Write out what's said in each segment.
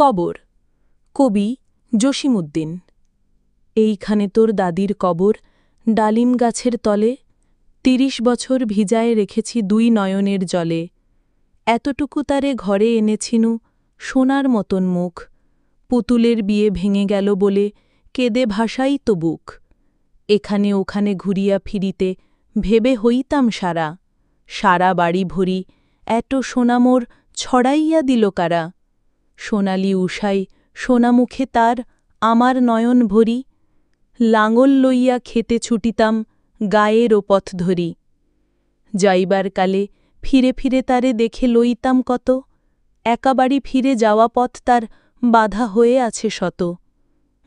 কবর। কবি জসিমউদ্দিন। এইখানে তোর দাদির কবর, ডালিম গাছের তলে, ৩০ বছর ভিজায় রেখেছি দুই নয়নের জলে। এতটুকু তারে ঘরে এনেছিনু, সোনার মতন মুখ। পুতুলের বিয়ে ভেঙে গেল বলে কেঁদে ভাসাই তো বুক। এখানে ওখানে ঘুরিয়া ফিরিতে ভেবে হইতাম সারা। সারা বাড়ি ভরি এত সোনা মোর ছড়াইয়া দিল কারা। সোনালি উষাই সোনামুখে তার আমার নয়ন ভরি। লাঙল লইয়া খেতে ছুটিতাম গায়ের পথ ধরি। যাইবার কালে ফিরে ফিরে তারে দেখে লইতাম কত। একা বাড়ি ফিরে যাওয়া পথ তার বাধা হয়ে আছে শত।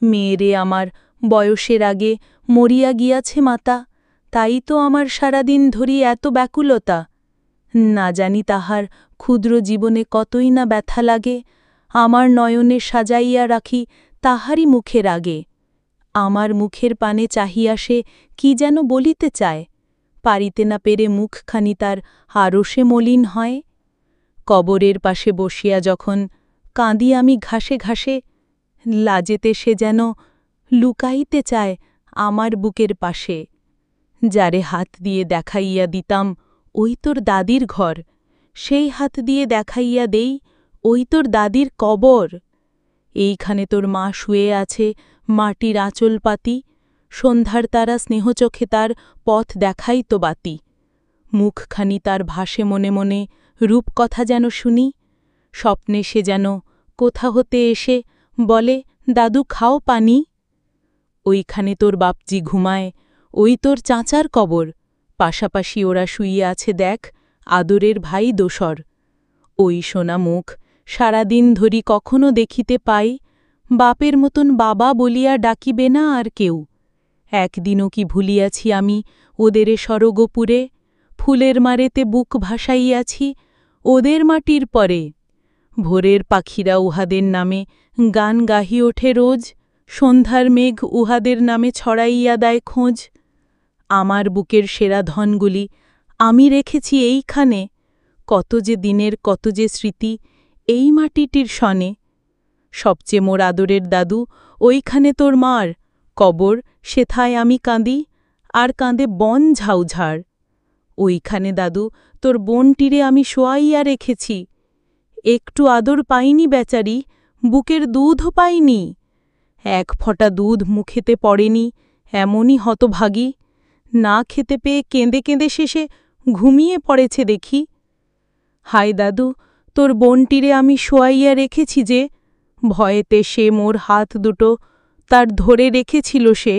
মেয়েরে আমার বয়সের আগে মরিয়া গিয়াছে মাতা, তাই তো আমার সারাদিন ধরি এত ব্যাকুলতা। না জানি তাহার ক্ষুদ্র জীবনে কতই না ব্যথা লাগে। আমার নয়নে সাজাইয়া রাখি তাহারই মুখের আগে। আমার মুখের পানে চাহিয়া সে কি যেন বলিতে চায়, পারিতে না পেরে মুখখানি তার আরও সে মলিন হয়। কবরের পাশে বসিয়া যখন কাঁদি আমি ঘাসে ঘাসে, লাজেতে সে যেন লুকাইতে চায় আমার বুকের পাশে। যারে হাত দিয়ে দেখাইয়া দিতাম ওই তোর দাদির ঘর, সেই হাত দিয়ে দেখাইয়া দেই ওই তোর দাদির কবর। এইখানে তোর মা শুয়ে আছে মাটির আঁচল পাতি, সন্ধ্যার তারা স্নেহচোখে তার পথ দেখাই তো বাতি। মুখখানি তার ভাসে মনে মনে রূপকথা যেন শুনি। স্বপ্নে সে যেন কোথা হতে এসে বলে, দাদু খাও পানি। ওইখানে তোর বাপজি ঘুমায়, ওই তোর চাচার কবর, পাশাপাশি ওরা শুইয়ে আছে দেখ আদরের ভাই দোসর। ওই সোনা মুখ সারাদিন ধরি কখনো দেখিতে পাই, বাপের মতন বাবা বলিয়া ডাকিবে না আর কেউ। একদিনও কি ভুলিয়াছি আমি ওদেরে সরগোপুরে, ফুলের মারেতে বুক ভাসাইয়াছি ওদের মাটির পরে। ভোরের পাখিরা উহাদের নামে গান গাহি ওঠে রোজ, সন্ধ্যার মেঘ উহাদের নামে ছড়াইয়া দেয় খোঁজ। আমার বুকের সেরা ধনগুলি আমি রেখেছি এইখানে, কত যে দিনের কত যে স্মৃতি এই মাটিটির সনে। সবচেয়ে মোর আদরের দাদু ওইখানে তোর মার কবর, সেথায় আমি কাঁদি আর কাঁদে বন ঝাউঝাড়। ওইখানে দাদু তোর বোনটিরে আমি শোয়াইয়া রেখেছি, একটু আদর পাইনি বেচারি, বুকের দুধও পাইনি। এক ফোঁটা দুধ মুখেতে পড়েনি, এমনই হতভাগী। না খেতে পেয়ে কেঁদে কেঁদে শেষে ঘুমিয়ে পড়েছে দেখি। হায় দাদু, তোর বোনটিরে আমি শোয়াইয়া রেখেছি যে, ভয়েতে সে মোর হাত দুটো তার ধরে রেখেছিল সে।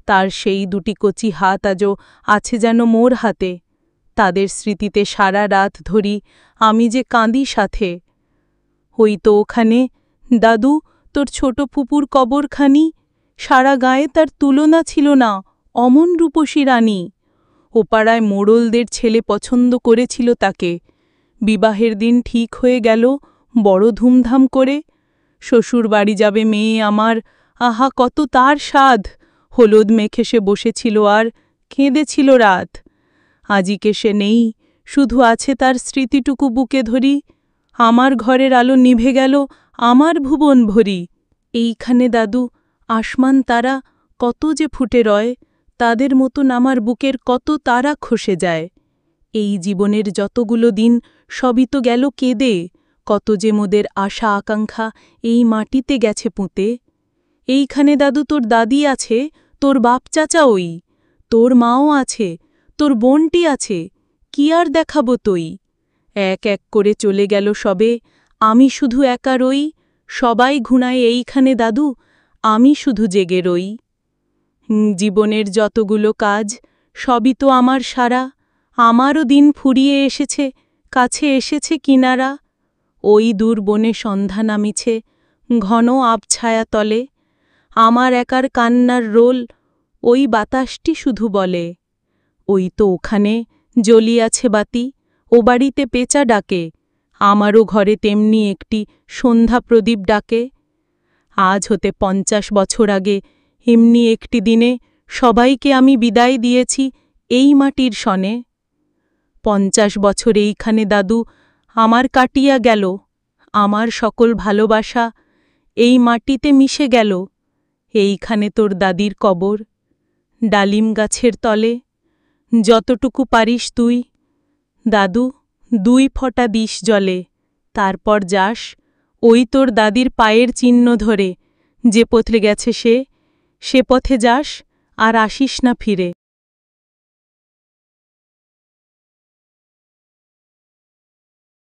তার সেই দুটি কচি হাত আজও আছে যেন মোর হাতে, তাদের স্মৃতিতে সারা রাত ধরি আমি যে কাঁদি সাথে। ওই তো ওখানে দাদু তোর ছোট ফুপুর কবরখানি, সারা গায়ে তার তুলনা ছিল না অমন রূপসী রানী। ওপাড়ায় মোড়লদের ছেলে পছন্দ করেছিল তাকে, বিবাহের দিন ঠিক হয়ে গেল বড় ধুমধাম করে। শ্বশুর বাড়ি যাবে মেয়ে আমার, আহা কত তার সাধ। হলুদ মেখে সে বসেছিল আর কেঁদেছিল রাত। আজিকে সে নেই, শুধু আছে তার স্মৃতিটুকু বুকে ধরি। আমার ঘরের আলো নিভে গেল আমার ভুবন ভরি। এইখানে দাদু আসমান তারা কত যে ফুটে রয়, তাদের মতন আমার বুকের কত তারা খসে যায়। এই জীবনের যতগুলো দিন সবই তো গেল কেঁদে, কত যে মোদের আশা আকাঙ্ক্ষা এই মাটিতে গেছে পুঁতে। এইখানে দাদু তোর দাদি আছে, তোর বাপ চাচা ওই, তোর মাও আছে, তোর বোনটি আছে, কি আর দেখাবো তুই। এক এক করে চলে গেল সবে, আমি শুধু একা রই। সবাই ঘুণায় এইখানে দাদু, আমি শুধু জেগে রই। জীবনের যতগুলো কাজ সবই তো আমার সারা, আমারও দিন ফুরিয়ে এসেছে, কাছে এসেছে কিনারা। ওই দূর বনে সন্ধ্যা নামিছে ঘন আবছায়া তলে, আমার একার কান্নার রোল ওই বাতাসটি শুধু বলে। ওই তো ওখানে জ্বলিয়াছে বাতি, ও বাড়িতে পেঁচা ডাকে, আমারও ঘরে তেমনি একটি সন্ধ্যা প্রদীপ ডাকে। আজ হতে ৫০ বছর আগে এমনি একটি দিনে সবাইকে আমি বিদায় দিয়েছি এই মাটির সনে। ৫০ বছর এইখানে দাদু আমার কাটিয়া গেল, আমার সকল ভালোবাসা এই মাটিতে মিশে গেল। এইখানে তোর দাদির কবর, ডালিম গাছের তলে। যতটুকু পারিস তুই, দাদু, 2 ফোঁটা দিস জলে। তারপর যাস ওই তোর দাদির পায়ের চিহ্ন ধরে, যে পথে গেছে সে পথে যাস, আর আসিস না ফিরে।